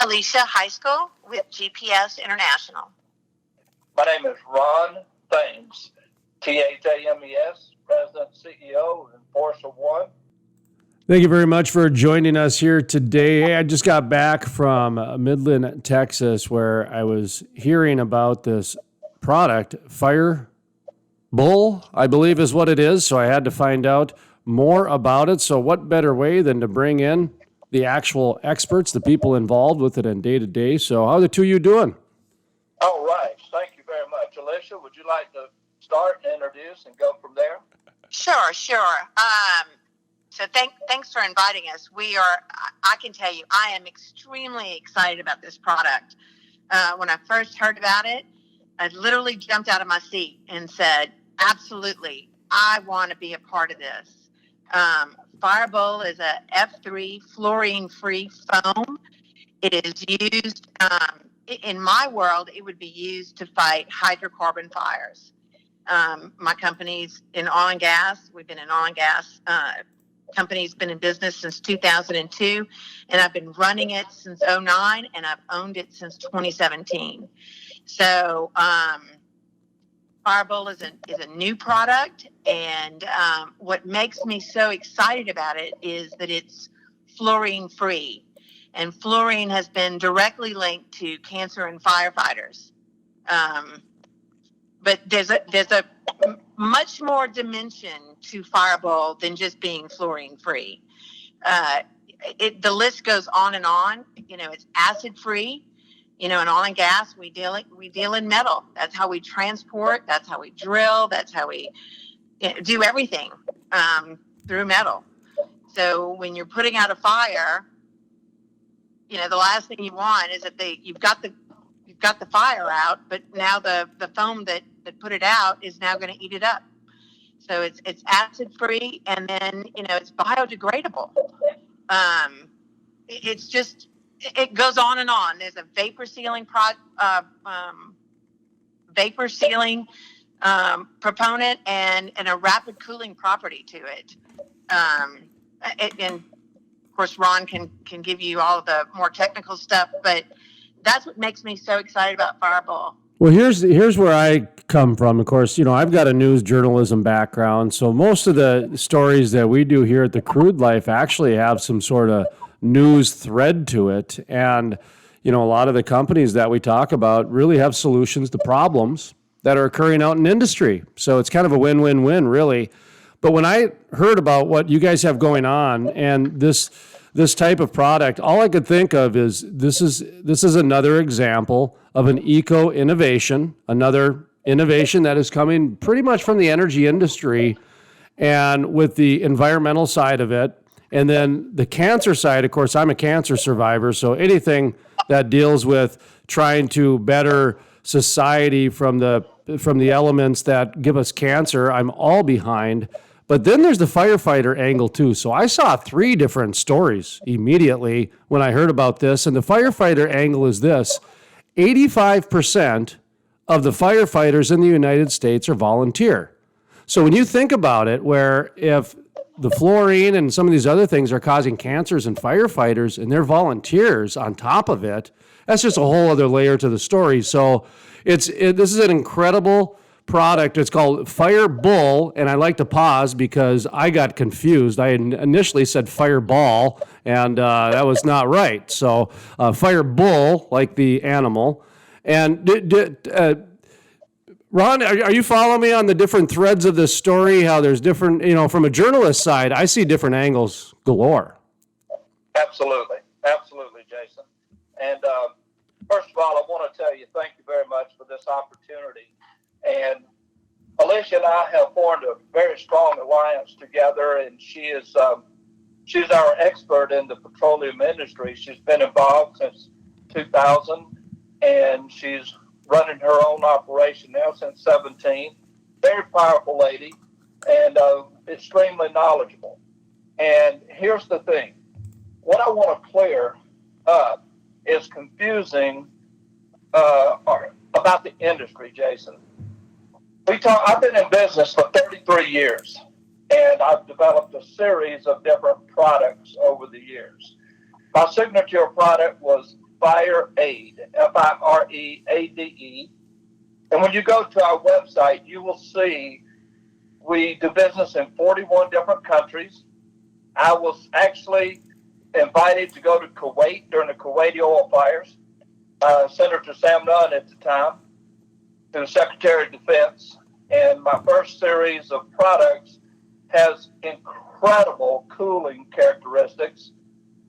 Alicia, Heiskell with GPS International. My name is Ron Thames, Thames, President CEO of Enforcer One. Thank you very much for joining us here today. Hey, I just got back from Midland, Texas, where I was hearing about this product, FireBULL, I believe is what it is. So I had to find out more about it. So what better way than to bring in the actual experts, the people involved with it in day to day. So how are the two of you doing? All right. Thank you very much. Alicia, would you like to start and introduce and go from there? Sure. So thanks for inviting us. I can tell you, I am extremely excited about this product. When I first heard about it, I literally jumped out of my seat and said, absolutely, I want to be a part of this. FireBULL is a F3 fluorine-free foam. It is used, in my world, it would be used to fight hydrocarbon fires. My company's in oil and gas. We've been in oil and gas. Company's been in business since 2002, and I've been running it since 2009, and I've owned it since 2017. So FireBULL is a new product, and what makes me so excited about it is that it's fluorine-free, and fluorine has been directly linked to cancer in firefighters. But there's a much more dimension to FireBULL than just being fluorine-free. The list goes on and on. You know, it's acid-free. You know, in oil and gas, we deal in metal. That's how we transport. That's how we drill. That's how we do everything through metal. So when you're putting out a fire, you know, the last thing you want is that you've got the fire out, but now the foam that put it out is now going to eat it up. So it's acid free, and then it's biodegradable. It's just, it goes on and on. There's a vapor sealing proponent and a rapid cooling property to it. And of course, Ron can give you all of the more technical stuff, but that's what makes me so excited about FireBULL. Well, here's where I come from. Of course, I've got a news journalism background, so most of the stories that we do here at the Crude Life actually have some sort of news thread to it. And, a lot of the companies that we talk about really have solutions to problems that are occurring out in industry. So it's kind of a win-win-win, really. But when I heard about what you guys have going on and this type of product, all I could think of is this is another example of an eco-innovation, another innovation that is coming pretty much from the energy industry, and with the environmental side of it. And then the cancer side, of course, I'm a cancer survivor, so anything that deals with trying to better society from the elements that give us cancer, I'm all behind. But then there's the firefighter angle too. So I saw 3 different stories immediately when I heard about this. And the firefighter angle is this: 85% of the firefighters in the United States are volunteer. So when you think about it, where if the fluorine and some of these other things are causing cancers in firefighters and they're volunteers on top of it, that's just a whole other layer to the story. So this is an incredible product. It's called FireBULL, and I like to pause because I got confused. I initially said fireball, and that was not right. So FireBULL, like the animal. And Ron, are you following me on the different threads of this story? How there's different, from a journalist side, I see different angles galore. Absolutely, Jason. And first of all, I want to tell you thank you very much for this opportunity. And Alicia and I have formed a very strong alliance together, and she's our expert in the petroleum industry. She's been involved since 2000, and she's running her own operation now since 2017. Very powerful lady, and extremely knowledgeable. And here's the thing. What I want to clear up is confusing about the industry, Jason. I've been in business for 33 years, and I've developed a series of different products over the years. My signature product was FireAde, FireAde. And when you go to our website, you will see we do business in 41 different countries. I was actually invited to go to Kuwait during the Kuwaiti oil fires. Senator Sam Nunn at the time, to the Secretary of Defense. And my first series of products has incredible cooling characteristics.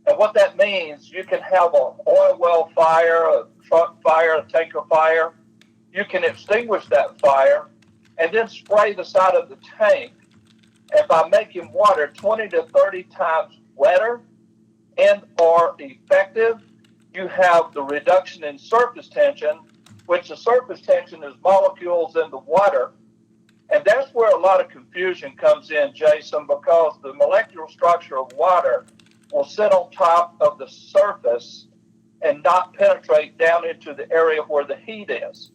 And what that means, you can have an oil well fire, a truck fire, a tanker fire. You can extinguish that fire and then spray the side of the tank. And by making water 20 to 30 times wetter and or effective, you have the reduction in surface tension, which the surface tension is molecules in the water. And that's where a lot of confusion comes in, Jason, because the molecular structure of water will sit on top of the surface and not penetrate down into the area where the heat is.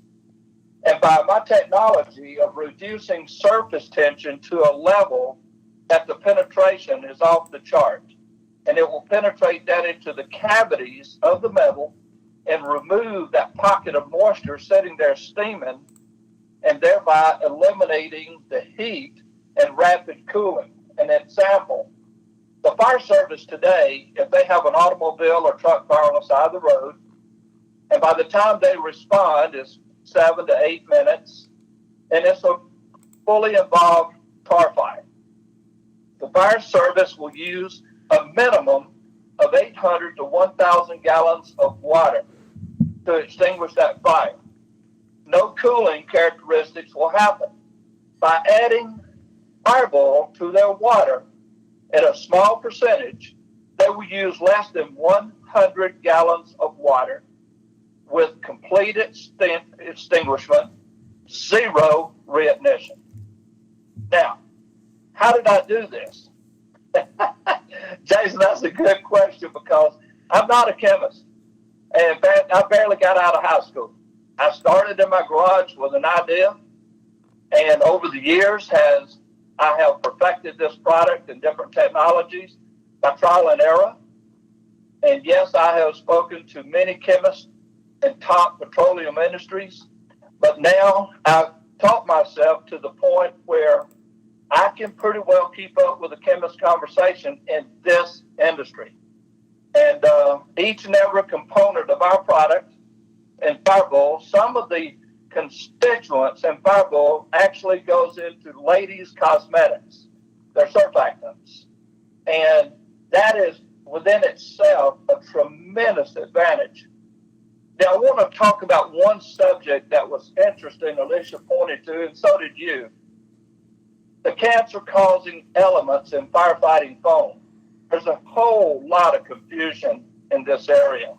And by my technology of reducing surface tension to a level that the penetration is off the chart, and it will penetrate down into the cavities of the metal and remove that pocket of moisture sitting there steaming, and thereby eliminating the heat and rapid cooling. An example, the fire service today, if they have an automobile or truck fire on the side of the road, and by the time they respond, it's 7 to 8 minutes, and it's a fully involved tar fire. The fire service will use a minimum of 800 to 1,000 gallons of water to extinguish that fire. No cooling characteristics will happen. By adding FireBULL to their water at a small percentage, they will use less than 100 gallons of water with complete extinguishment, zero reignition. Now, how did I do this? Jason, that's a good question because I'm not a chemist. And I barely got out of high school. I started in my garage with an idea, and over the years I have perfected this product and different technologies by trial and error. And yes, I have spoken to many chemists in top petroleum industries, but now I've taught myself to the point where I can pretty well keep up with a chemist conversation in this industry. And each and every component of our product in FireBULL, some of the constituents in FireBULL actually goes into ladies' cosmetics. They're surfactants. And that is within itself a tremendous advantage. Now, I want to talk about one subject that was interesting, Alicia pointed to, and so did you. The cancer-causing elements in firefighting foam. There's a whole lot of confusion in this area.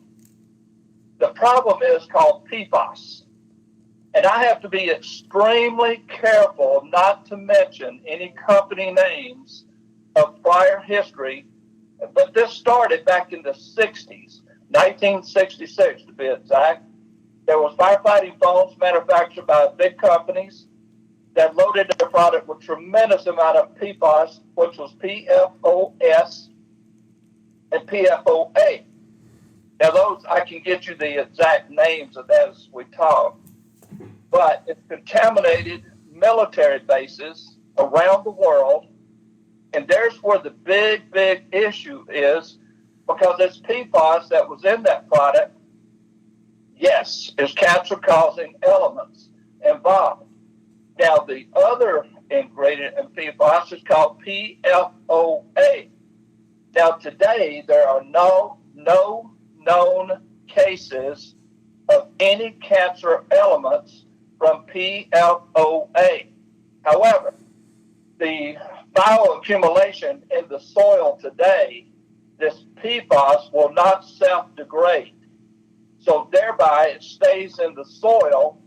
The problem is called PFOS. And I have to be extremely careful not to mention any company names of prior history, but this started back in the 60s, 1966 to be exact. There was firefighting foams manufactured by big companies that loaded their product with tremendous amount of PFOS, which was PFOS and PFOA. Now those, I can get you the exact names of that as we talk, but it contaminated military bases around the world, and there's where the big issue is, because this PFOS that was in that product, yes, is cancer-causing elements involved. Now, the other ingredient in PFOS is called PFOA. Now, today, there are no known cases of any cancer elements from PFOA. However, the bioaccumulation in the soil today, this PFOS will not self-degrade. So thereby, it stays in the soil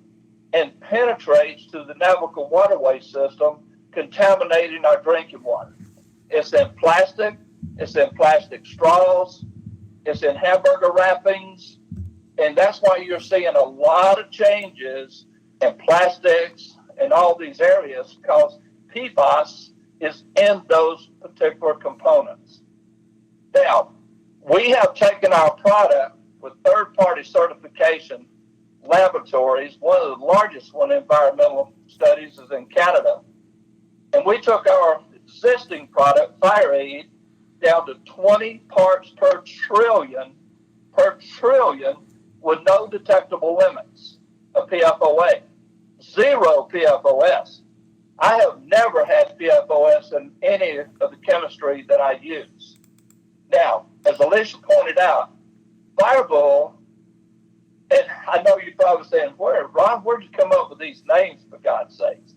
and penetrates to the navigable waterway system, contaminating our drinking water. It's in plastic, it's in plastic straws, it's in hamburger wrappings, and that's why you're seeing a lot of changes in plastics and all these areas, because PFOS is in those particular components. Now, we have taken our product, with third-party certification laboratories. One of the largest one environmental studies is in Canada. And we took our existing product, FireAid, down to 20 parts per trillion with no detectable limits of PFOA. Zero PFOS. I have never had PFOS in any of the chemistry that I use. Now, as Alicia pointed out, FireBULL, and I know you're probably saying, Ron, where'd you come up with these names, for God's sakes?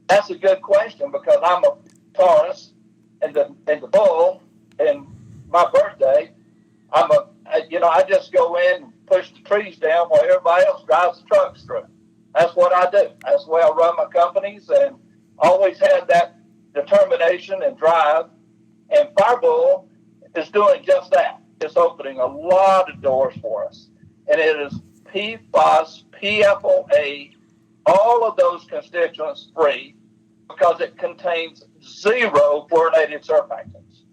That's a good question, because I'm a Taurus, and the bull, and my birthday, I just go in and push the trees down while everybody else drives the trucks through. That's what I do. That's the way I run my companies, and always had that determination and drive. And FireBULL is doing just that. It's opening a lot of doors for us. And it is PFOS, PFOA, all of those constituents free, because it contains zero fluorinated surfactants.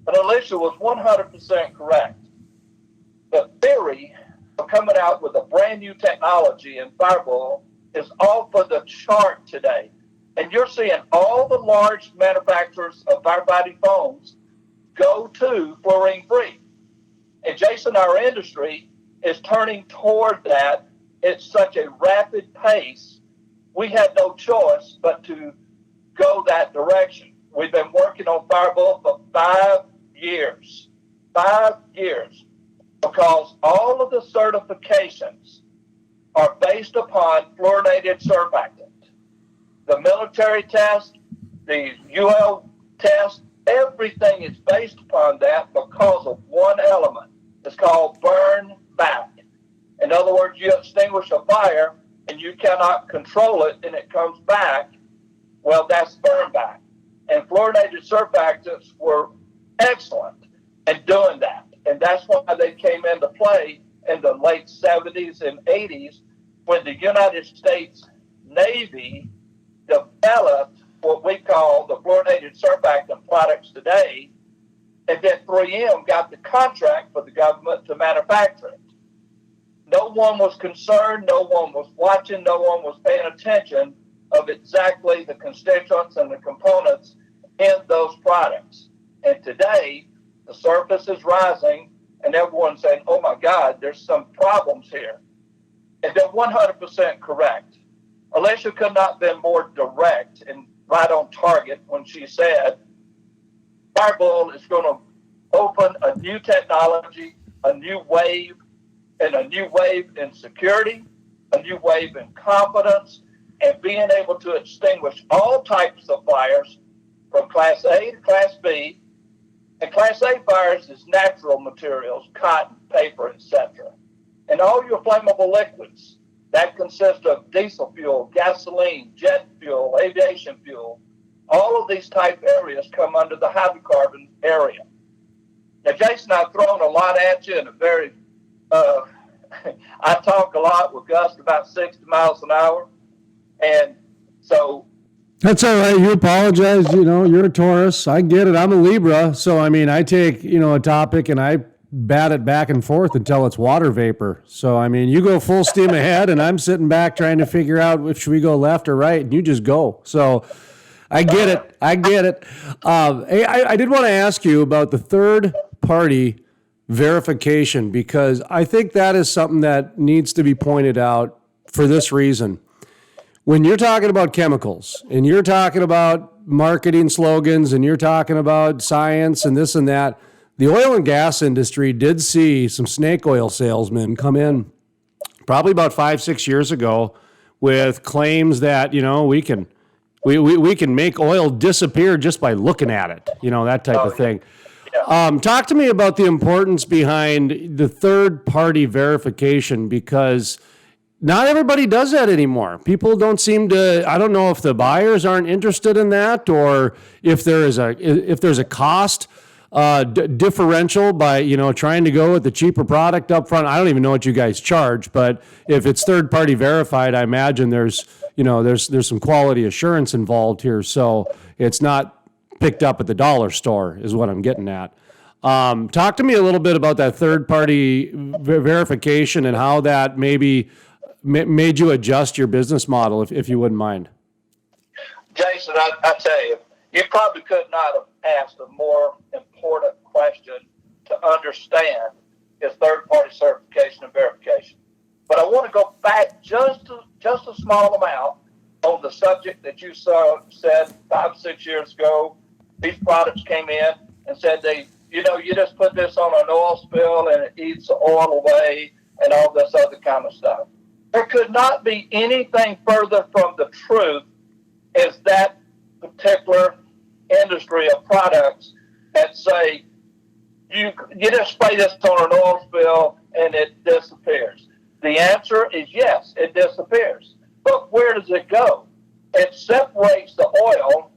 And Alicia was 100% correct. The theory of coming out with a brand new technology in FireBULL is off of the chart today. And you're seeing all the large manufacturers of firefighting foams go to fluorine-free. And Jason, our industry is turning toward that at such a rapid pace, we had no choice but to go that direction. We've been working on FireBULL for 5 years. 5 years. Because all of the certifications are based upon fluorinated surfactant. The military test, the UL test, everything is based upon that because of one element. It's called burn back. In other words, you extinguish a fire and you cannot control it and it comes back. Well, that's burn back. And fluorinated surfactants were excellent in doing that. And that's why they came into play in the late 70s and 80s when the United States Navy developed what we call the fluorinated surfactant products today. And then 3M got the contract for the government to manufacture it. No one was concerned, no one was watching, no one was paying attention of exactly the constituents and the components in those products. And today, the surface is rising, and everyone's saying, oh my God, there's some problems here. And they're 100% correct. Alicia could not have been more direct and right on target when she said, FireBULL is going to open a new technology, a new wave, and a new wave in security, a new wave in confidence, and being able to extinguish all types of fires from Class A to Class B. And Class A fires is natural materials, cotton, paper, etc. And all your flammable liquids, that consists of diesel fuel, gasoline, jet fuel, aviation fuel. All of these type areas come under the hydrocarbon area. Now, Jason, I've thrown a lot at you in a very, I talk a lot with gusts about 60 miles an hour. And so that's all right. You apologize. You're a Taurus. I get it. I'm a Libra. So, I take, a topic and I bat it back and forth until it's water vapor. So, you go full steam ahead and I'm sitting back trying to figure out if we go left or right and you just go. So I get it. Hey, I did want to ask you about the third party verification, because I think that is something that needs to be pointed out for this reason. When you're talking about chemicals and you're talking about marketing slogans and you're talking about science and this and that, the oil and gas industry did see some snake oil salesmen come in probably about 5-6 years ago with claims that, we can make oil disappear just by looking at it, that type of thing. Yeah. Talk to me about the importance behind the third party verification, because not everybody does that anymore. People don't seem to, I don't know if the buyers aren't interested in that, or if there's a cost differential by, trying to go with the cheaper product up front. I don't even know what you guys charge, but if it's third party verified, I imagine there's some quality assurance involved here. So it's not picked up at the dollar store is what I'm getting at. Talk to me a little bit about that third-party verification and how that maybe made you adjust your business model, if you wouldn't mind. Jason, I tell you, you probably could not have asked a more important question to understand is third-party certification and verification. But I want to go back just a small amount on the subject that you said 5-6 years ago. These products came in and said you just put this on an oil spill and it eats the oil away and all this other kind of stuff. There could not be anything further from the truth as that particular industry of products that say you just spray this on an oil spill and it disappears. The answer is yes, it disappears. But where does it go? It separates the oil,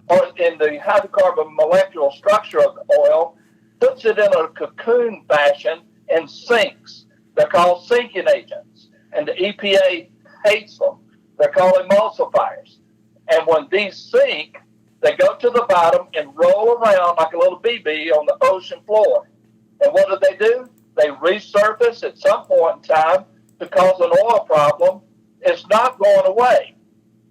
or in the hydrocarbon molecular structure of the oil, puts it in a cocoon fashion and sinks. They're called sinking agents, and the EPA hates them. They're called emulsifiers. And when these sink, they go to the bottom and roll around like a little BB on the ocean floor. And what do? They resurface at some point in time to cause an oil problem. It's not going away.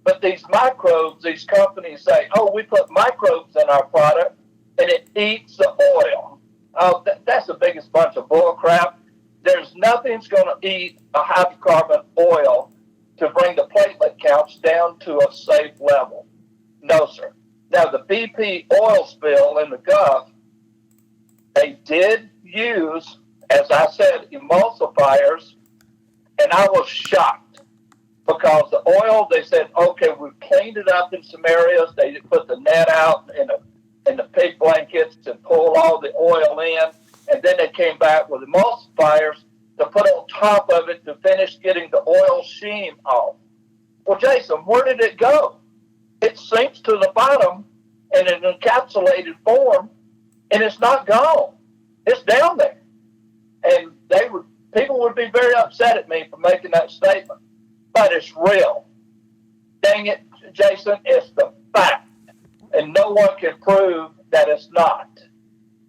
But these microbes, these companies say, oh, we put microbes in our product and it eats the oil. Oh, that's the biggest bunch of bull crap. There's nothing's going to eat a hydrocarbon oil to bring the platelet counts down to a safe level. No, sir. Now, the BP oil spill in the Gulf, they did use, as I said, emulsifiers, and I was shocked because the oil, they said, okay, we've cleaned it up in some areas. They put the net out in the pig blankets and pulled all the oil in, and then they came back with emulsifiers to put on top of it to finish getting the oil sheen off. Well, Jason, where did it go? It sinks to the bottom in an encapsulated form, and it's not gone. It's down there. And people would be very upset at me for making that statement. But it's real. Dang it, Jason, it's the fact. And no one can prove that it's not.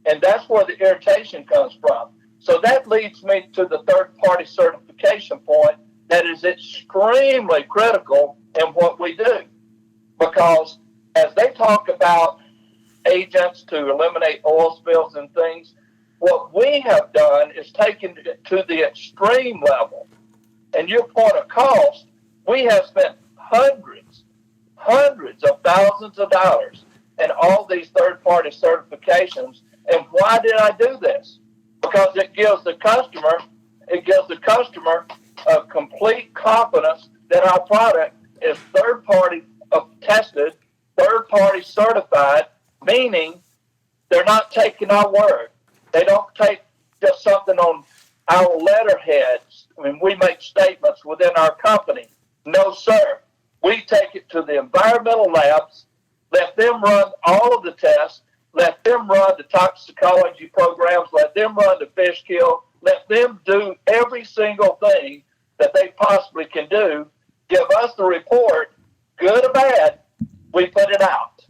And that's where the irritation comes from. So that leads me to the third-party certification point that is extremely critical in what we do. Because as they talk about agents to eliminate oil spills and things, what we have done is taken it to the extreme level. And your point of cost, we have spent hundreds of thousands of dollars in all these third-party certifications. And why did I do this? Because it gives the customer a complete confidence that our product is third-party tested, third-party certified, meaning they're not taking our word. They don't take just something on our letterheads. I mean, we make statements within our company. No, sir. We take it to the environmental labs, let them run all of the tests, let them run the toxicology programs, let them run the fish kill, let them do every single thing that they possibly can do, give us the report, good or bad, we put it out.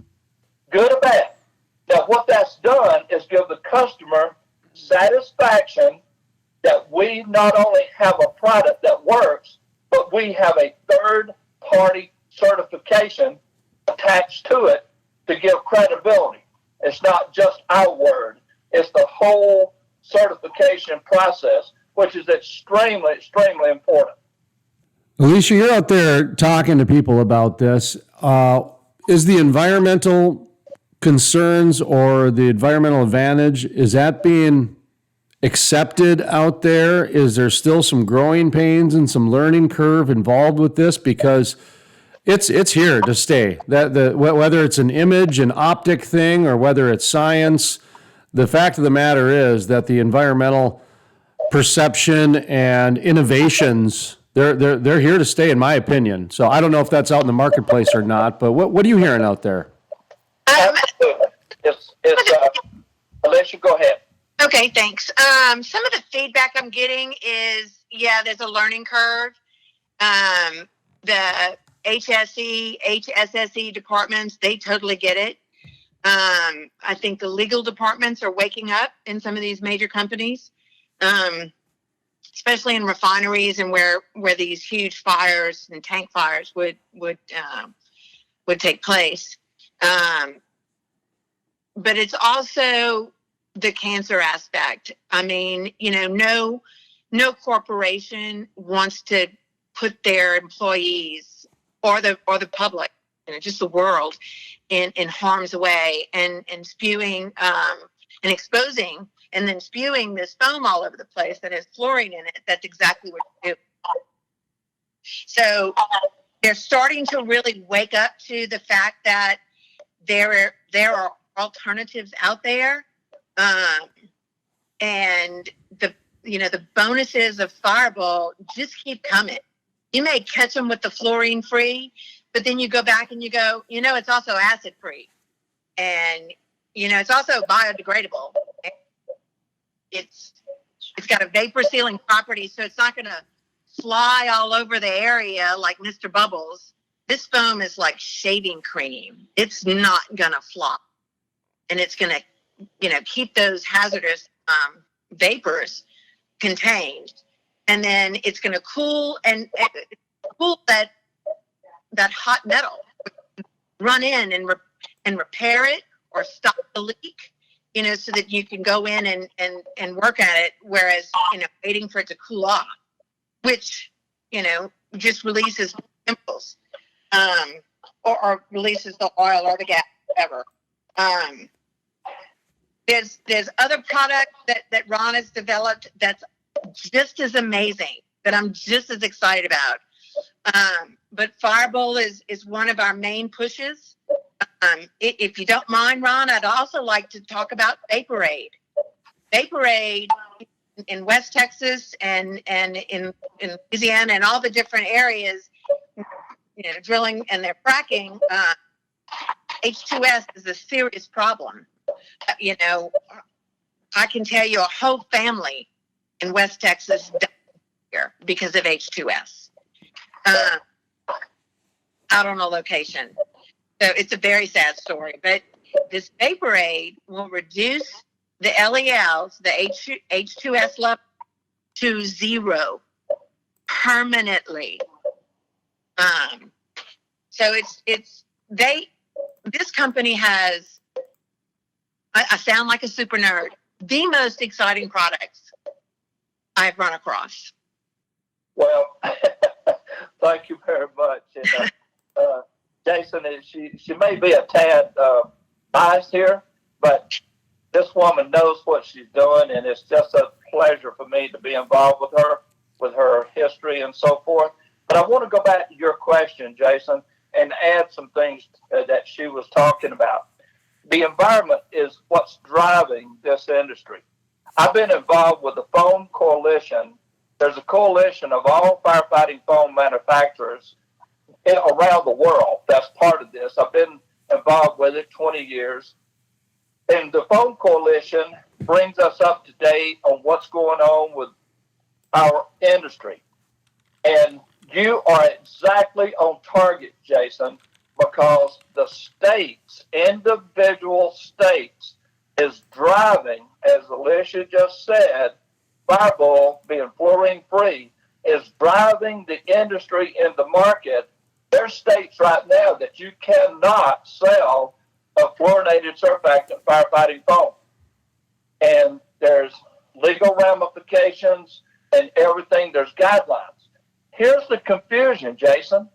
Good or bad. Now, what that's done is give the customer satisfaction that we not only have a product that works, but we have a third-party certification attached to it to give credibility. It's not just our word. It's the whole certification process, which is extremely, extremely important. Alicia, you're out there talking to people about this. Is the environmental concerns or the environmental advantage, is that being accepted out there? Is there still some growing pains and some learning curve involved with this? Because it's here to stay. Whether it's an image, an optic thing, or whether it's science, the fact of the matter is that the environmental perception and innovations, they're here to stay, in my opinion. So I don't know if that's out in the marketplace or not, but what are you hearing out there? Absolutely. Alicia, go ahead. Okay, thanks. Some of the feedback I'm getting is, there's a learning curve. The HSE, HSSE departments, they totally get it. I think the legal departments are waking up in some of these major companies, especially in refineries and where these huge fires and tank fires would take place. But it's also the cancer aspect. I mean, no corporation wants to put their employees or the public, just the world, in harm's way, and spewing and exposing and then spewing this foam all over the place that has fluorine in it. That's exactly what you do. So they're starting to really wake up to the fact that there are alternatives out there, and the bonuses of FireBULL just keep coming. You may catch them with the fluorine free, but then you go back and you go, it's also acid free, and it's also biodegradable. It's got a vapor sealing property, so it's not going to fly all over the area like Mr. Bubbles. This foam is like shaving cream. It's not going to fly, and it's going to keep those hazardous vapors contained, and then it's going to cool that hot metal, run in and repair it or stop the leak, so that you can go in and work at it, whereas waiting for it to cool off, which just releases chemicals, or releases the oil or the gas, whatever. There's other products that Ron has developed that's just as amazing, that I'm just as excited about. But FireBULL is one of our main pushes. If you don't mind, Ron, I'd also like to talk about Vaporade. Vaporade in West Texas and in Louisiana and all the different areas, drilling and they're fracking. H2S is a serious problem. I can tell you a whole family in West Texas died here because of H2S. Out on a location. So it's a very sad story, but this Vaporade will reduce the LELs, the H2S level, to zero permanently. So this company has, I sound like a super nerd, the most exciting products I've run across. Well, thank you very much. And, Jason, she may be a tad biased here, but this woman knows what she's doing, and it's just a pleasure for me to be involved with her history and so forth. But I want to go back to your question, Jason, and add some things that she was talking about. The environment is what's driving this industry. I've been involved with the Foam Coalition. There's a coalition of all firefighting foam manufacturers around the world that's part of this. I've been involved with it 20 years. And the Foam Coalition brings us up to date on what's going on with our industry. And you are exactly on target, Jason, because the states, individual states, is driving, as Alicia just said, FireBULL being fluorine-free, is driving the industry in the market. There's states right now that you cannot sell a fluorinated surfactant firefighting foam. And there's legal ramifications and everything. There's guidelines. Here's the confusion, Jason.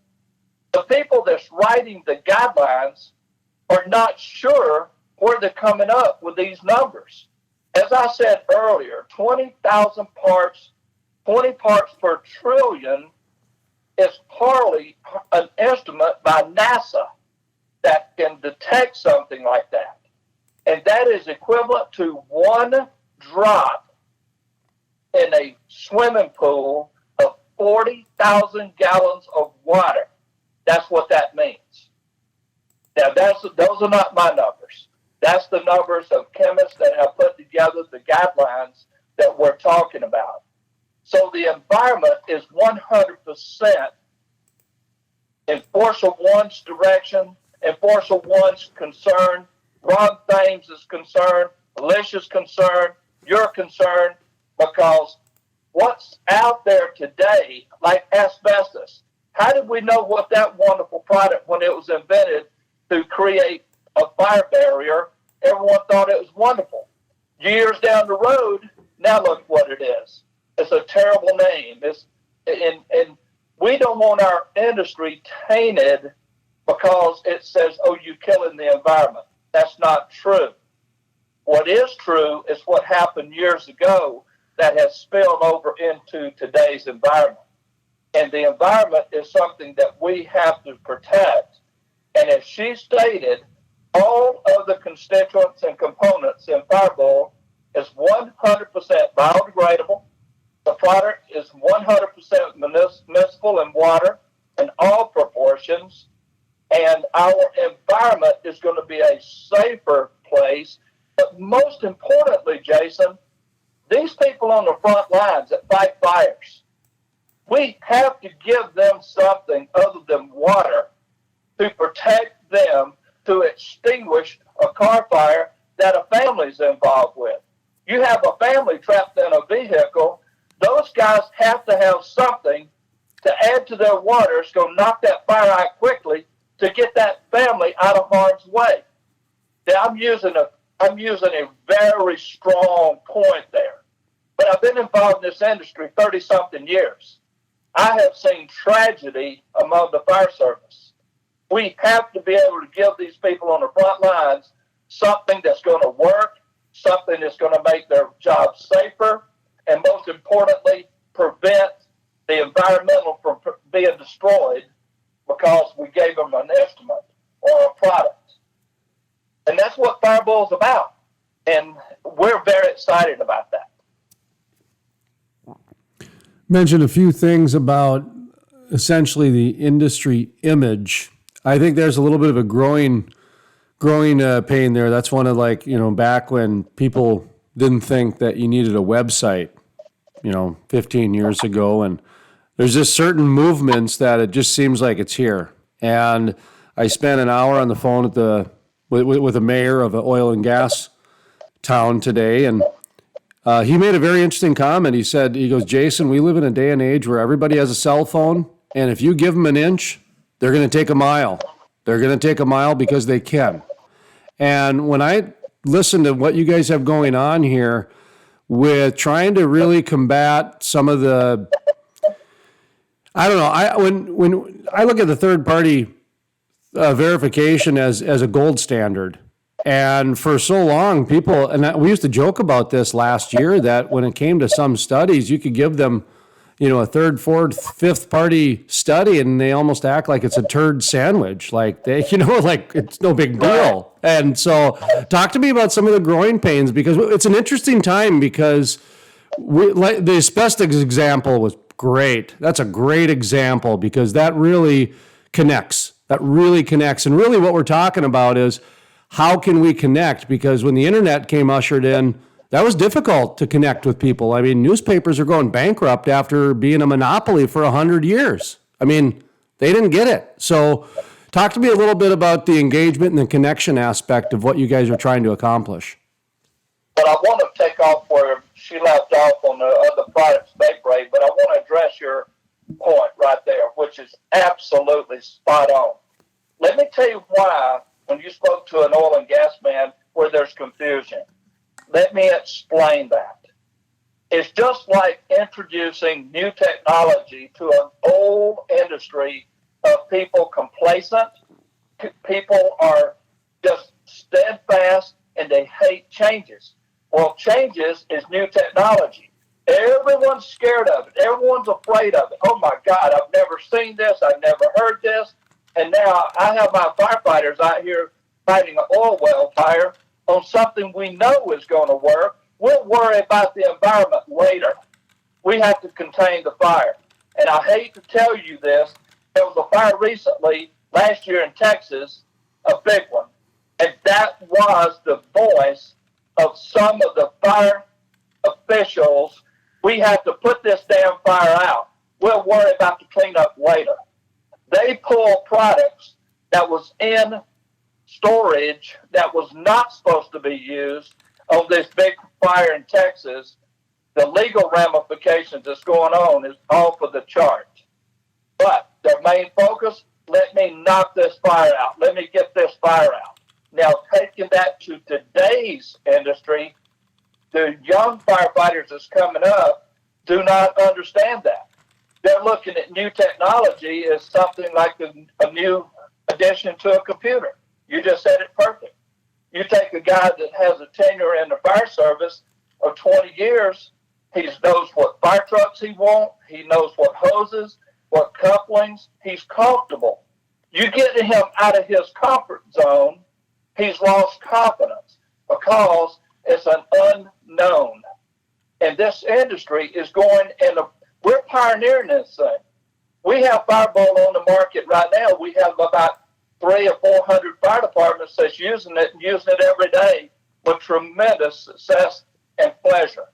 The people that's writing the guidelines are not sure where they're coming up with these numbers. As I said earlier, 20,000 parts, 20 parts per trillion is partly an estimate by NASA that can detect something like that. And that is equivalent to one drop in a swimming pool of 40,000 gallons of water. That's what that means. Now, those are not my numbers. That's the numbers of chemists that have put together the guidelines that we're talking about. So the environment is 100% in Force of One's direction, in Force of One's concern, Ron Thames is concerned, Alicia's concerned, you're concerned, because what's out there today, like asbestos, how did we know what that wonderful product, when it was invented to create a fire barrier, everyone thought it was wonderful. Years down the road, now look what it is. It's a terrible name. And we don't want our industry tainted because it says, oh, you're killing the environment. That's not true. What is true is what happened years ago that has spilled over into today's environment. And the environment is something that we have to protect. And as she stated, all of the constituents and components in FireBULL is 100% biodegradable. The product is 100% miscible in water in all proportions. And our environment is going to be a safer place. But most importantly, Jason, these people on the front lines that fight fires, we have to give them something other than water to protect them, to extinguish a car fire that a family's involved with. You have a family trapped in a vehicle, those guys have to have something to add to their water. It's going to knock that fire out quickly to get that family out of harm's way. Now, I'm using a very strong point there, but I've been involved in this industry 30-something years. I have seen tragedy among the fire service. We have to be able to give these people on the front lines something that's going to work, something that's going to make their job safer, and most importantly, prevent the environmental from being destroyed because we gave them an instrument or a product. And that's what FireBULL is about. And we're very excited about that. Mentioned a few things about essentially the industry image. I think there's a little bit of a growing pain there. That's one of, like, back when people didn't think that you needed a website, 15 years ago. And there's just certain movements that it just seems like it's here. And I spent an hour on the phone with the mayor of an oil and gas town today, and he made a very interesting comment. He goes, Jason, we live in a day and age where everybody has a cell phone, and if you give them an inch, they're going to take a mile. They're going to take a mile because they can. And when I listen to what you guys have going on here with trying to really combat some of the, I don't know, when I look at the third party verification as a gold standard. And for so long, people, and we used to joke about this last year, that when it came to some studies, you could give them, a third, fourth, fifth party study, and they almost act like it's a turd sandwich. Like like it's no big deal. And so talk to me about some of the growing pains, because it's an interesting time, because the asbestos example was great. That's a great example, because that really connects. And really what we're talking about is, how can we connect? Because when the internet came ushered in, that was difficult to connect with people. I mean, newspapers are going bankrupt after being a monopoly for 100 years. I mean, they didn't get it. So talk to me a little bit about the engagement and the connection aspect of what you guys are trying to accomplish. But I want to take off where she left off on the other products they break, but I want to address your point right there, which is absolutely spot on. Let me tell you why, when you spoke to an oil and gas man, where there's confusion. Let me explain that. It's just like introducing new technology to an old industry of people complacent. People are just steadfast and they hate changes. Well, changes is new technology. Everyone's scared of it. Everyone's afraid of it. Oh my God, I've never seen this. I've never heard this. And now I have my firefighters out here fighting an oil well fire on something we know is going to work. We'll worry about the environment later. We have to contain the fire. And I hate to tell you this, there was a fire recently, last year in Texas, a big one. And that was the voice of some of the fire officials. We have to put this damn fire out. We'll worry about the cleanup later. They pulled products that was in storage that was not supposed to be used on this big fire in Texas, the legal ramifications that's going on is off of the chart. But their main focus, let me knock this fire out. Let me get this fire out. Now, taking that to today's industry, the young firefighters that's coming up do not understand that. They're looking at new technology as something like a new addition to a computer. You just said it perfect. You take a guy that has a tenure in the fire service of 20 years, he knows what fire trucks he wants, he knows what hoses, what couplings, he's comfortable. You get him out of his comfort zone, he's lost confidence because it's an unknown. And this industry is going, and we're pioneering this thing. We have FireBULL on the market right now. We have about 300 or 400 fire departments that's using it and using it every day with tremendous success and pleasure.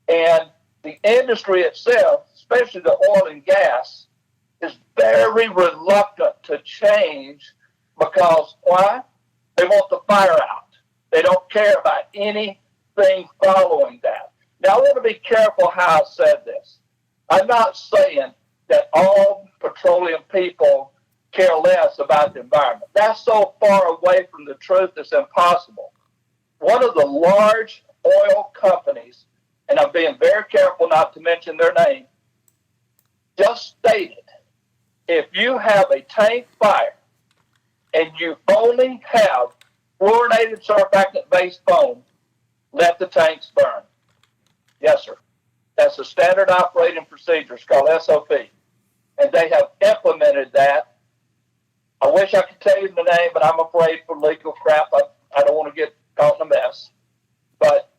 And the industry itself, especially the oil and gas, is very reluctant to change because why? They want the fire out. They don't care about anything following that. Now, I want to be careful how I said this. I'm not saying that all petroleum people care less about the environment. That's so far away from the truth, it's impossible. One of the large oil companies, and I'm being very careful not to mention their name, just stated, if you have a tank fire and you only have fluorinated surfactant-based foam, let the tanks burn. Yes, sir. That's a standard operating procedure. It's called SOP. And they have implemented that. I wish I could tell you the name, but I'm afraid for legal crap. I don't want to get caught in a mess. But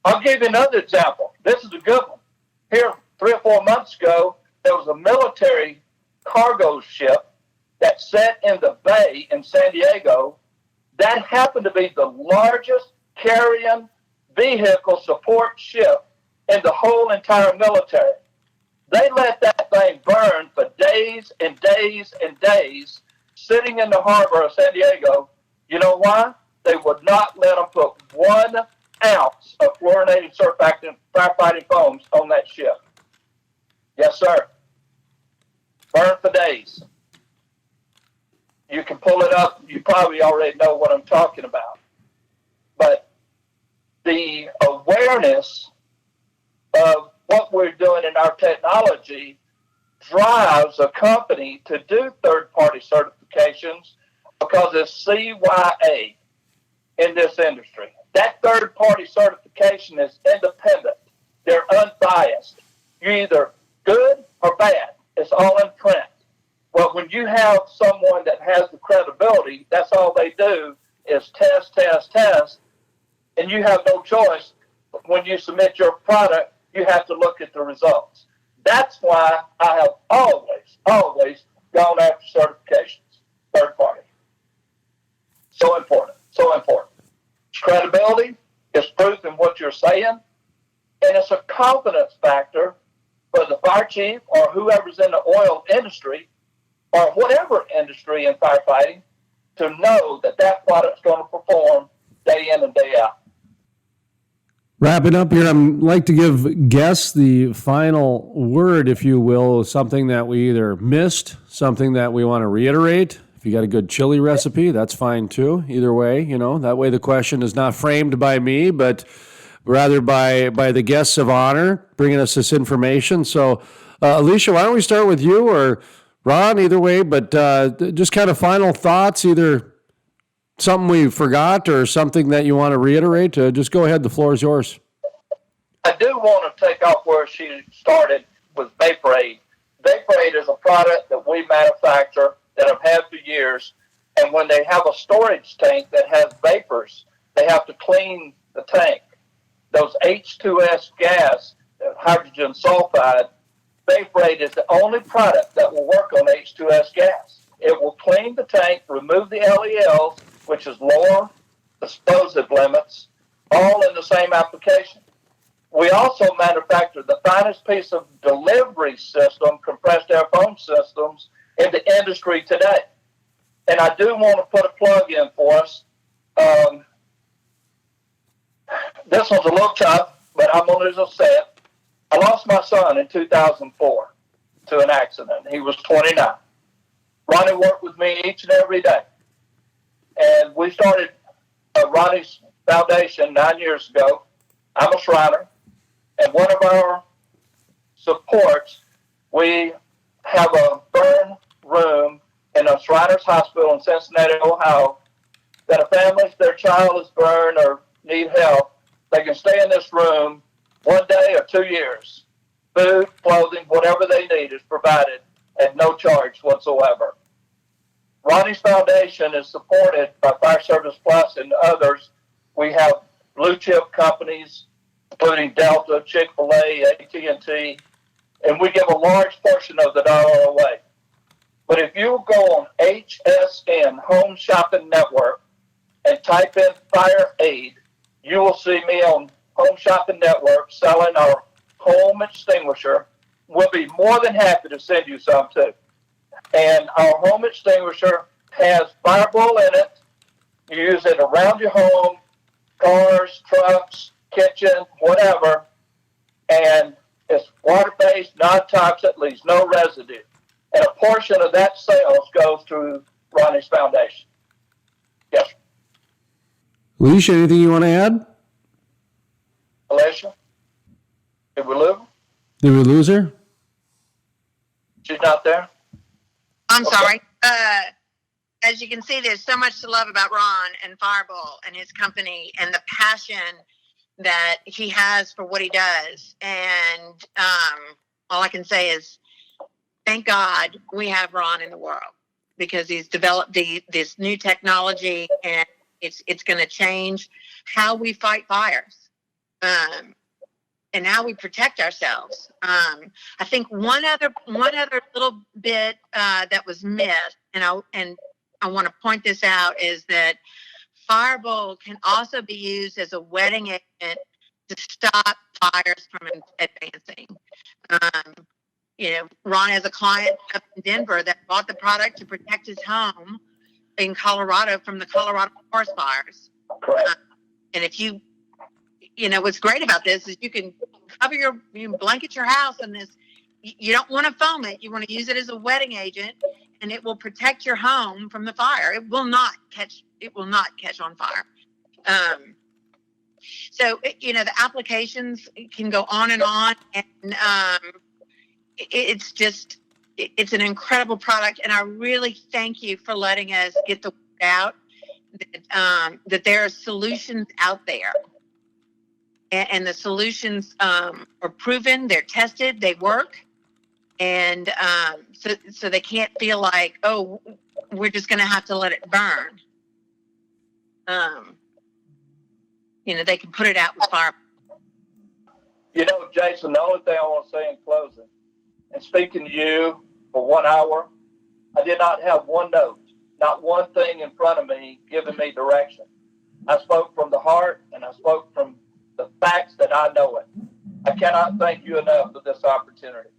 I'll give you another example. This is a good one. Here, 3 or 4 months ago, there was a military cargo ship that sat in the bay in San Diego. That happened to be the largest carrying vehicle support ship in the whole entire military. They let that thing burn for days and days and days, sitting in the harbor of San Diego. You know why? They would not let them put 1 ounce of fluorinated surfactant firefighting foams on that ship. Yes, sir. Burn for days. You can pull it up. You probably already know what I'm talking about. But the awareness of what we're doing in our technology drives a company to do third-party certifications because it's CYA in this industry. That third-party certification is independent. They're unbiased. You're either good or bad. It's all in print. Well, when you have someone that has the credibility, that's all they do is test, test, test, and you have no choice. When you submit your product, you have to look at the results. That's why I have always gone after certifications, third party. So important, so important. It's credibility, it's proof in what you're saying, and it's a confidence factor for the fire chief or whoever's in the oil industry or whatever industry in firefighting to know that that product's going to perform day in and day out. Wrapping up here, I'd like to give guests the final word, if you will, something that we either missed, something that we want to reiterate. If you got a good chili recipe, that's fine too. Either way, that way the question is not framed by me, but rather by the guests of honor bringing us this information. So, Alicia, why don't we start with you or Ron, either way, but just kind of final thoughts, either something we forgot or something that you want to reiterate. Just go ahead. The floor is yours. I do want to take off where she started with Vaporade. Vaporade is a product that we manufacture that I've had for years. And when they have a storage tank that has vapors, they have to clean the tank. Those H2S gas, hydrogen sulfide, Vaporade is the only product that will work on H2S gas. It will clean the tank, remove the LELs, which is lower explosive limits, all in the same application. We also manufacture the finest piece of delivery system, compressed air foam systems, in the industry today. And I do want to put a plug in for us. This one's a little tough, but I'm going to just say it. I lost my son in 2004 to an accident. He was 29. Ronnie worked with me each and every day. And we started Ronnie's Foundation 9 years ago. I'm a Shriner. And one of our supports, we have a burn room in a Shriners Hospital in Cincinnati, Ohio, that if families, their child is burned or need help, they can stay in this room 1 day or 2 years. Food, clothing, whatever they need is provided at no charge whatsoever. Ronnie's Foundation is supported by Fire Service Plus and others. We have blue chip companies, including Delta, Chick-fil-A, AT&T, and we give a large portion of the dollar away. But if you go on HSN Home Shopping Network and type in Fire Aid, you will see me on Home Shopping Network selling our home extinguisher. We'll be more than happy to send you some too. And our home extinguisher has FireBULL in it. You use it around your home, cars, trucks, kitchen, whatever. And it's water-based, non-toxic, leaves no residue. And a portion of that sales goes to Ronnie's Foundation. Yes. Alicia, anything you want to add? Alicia? Did we lose her? Did we lose her? She's not there? I'm sorry. As you can see, there's so much to love about Ron and FireBULL and his company and the passion that he has for what he does. And all I can say is, thank God we have Ron in the world, because he's developed this new technology, and it's going to change how we fight fires and how we protect ourselves. I think one other little bit that was missed, and I want to point this out, is that FireBULL can also be used as a wetting agent to stop fires from advancing. Ron has a client up in Denver that bought the product to protect his home in Colorado from the Colorado forest fires. And if what's great about this is you can blanket your house in this. You don't want to foam it. You want to use it as a wetting agent, and it will protect your home from the fire. It will not catch on fire. So the applications can go on, and it's an incredible product. And I really thank you for letting us get the word out that there are solutions out there. And the solutions are proven, they're tested, they work. And so they can't feel like, oh, we're just going to have to let it burn. They can put it out with fire. Jason, the only thing I want to say in closing, and speaking to you for 1 hour, I did not have one note, not one thing in front of me giving me direction. I spoke from the heart, and I spoke from the facts that I know it. I cannot thank you enough for this opportunity.